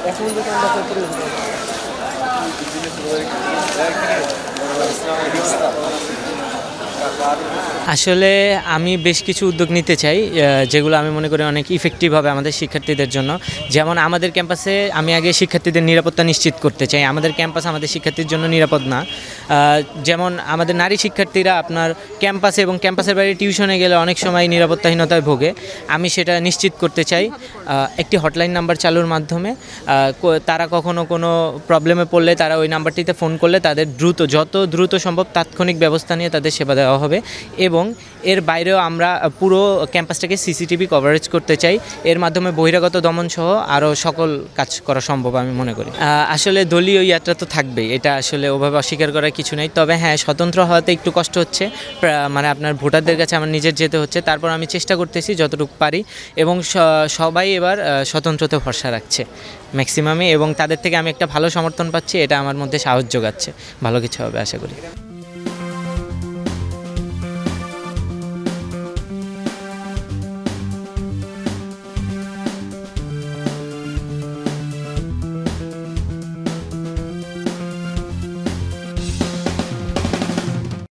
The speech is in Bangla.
এখন যে ক্যাম্পাসের পরিবেশ আসলে আমি বেশ কিছু উদ্যোগ নিতে চাই যেগুলো আমি মনে করি অনেক ইফেক্টিভ হবে আমাদের শিক্ষার্থীদের জন্য। যেমন আমাদের ক্যাম্পাসে আমি আগে শিক্ষার্থীদের নিরাপত্তা নিশ্চিত করতে চাই। আমাদের ক্যাম্পাস আমাদের শিক্ষার্থীর জন্য নিরাপদ না। যেমন আমাদের নারী শিক্ষার্থীরা আপনার ক্যাম্পাসে এবং ক্যাম্পাসের বাইরে টিউশনে গেলে অনেক সময় নিরাপত্তাহীনতায় ভোগে। আমি সেটা নিশ্চিত করতে চাই একটি হটলাইন নাম্বার চালুর মাধ্যমে। তারা কখনো কোনো প্রবলেমে পড়লে তারা ওই নাম্বারটিতে ফোন করলে তাদের যত দ্রুত সম্ভব তাৎক্ষণিক ব্যবস্থা নিয়ে তাদের সেবা দেওয়া হবে। এবং এর বাইরেও আমরা পুরো ক্যাম্পাসটাকে সিসিটিভি কভারেজ করতে চাই। এর মাধ্যমে বহিরাগত দমন সহ আরও সকল কাজ করা সম্ভব আমি মনে করি। আসলে দলীয় ইয়াত্রা তো থাকবেই, এটা আসলে ওভাবে অস্বীকার করার কিছু নেই। তবে হ্যাঁ, স্বতন্ত্র হওয়াতে একটু কষ্ট হচ্ছে, মানে আপনার ভোটারদের কাছে আমার নিজের যেতে হচ্ছে। তারপর আমি চেষ্টা করতেছি যতটুকু পারি, এবং সবাই এবার স্বতন্ত্রতে ভরসা রাখছে ম্যাক্সিমামই, এবং তাদের থেকে আমি একটা ভালো সমর্থন পাচ্ছি। এটা আমার মধ্যে সাহস যোগাচ্ছে, ভালো কিছু হবে আশা করি।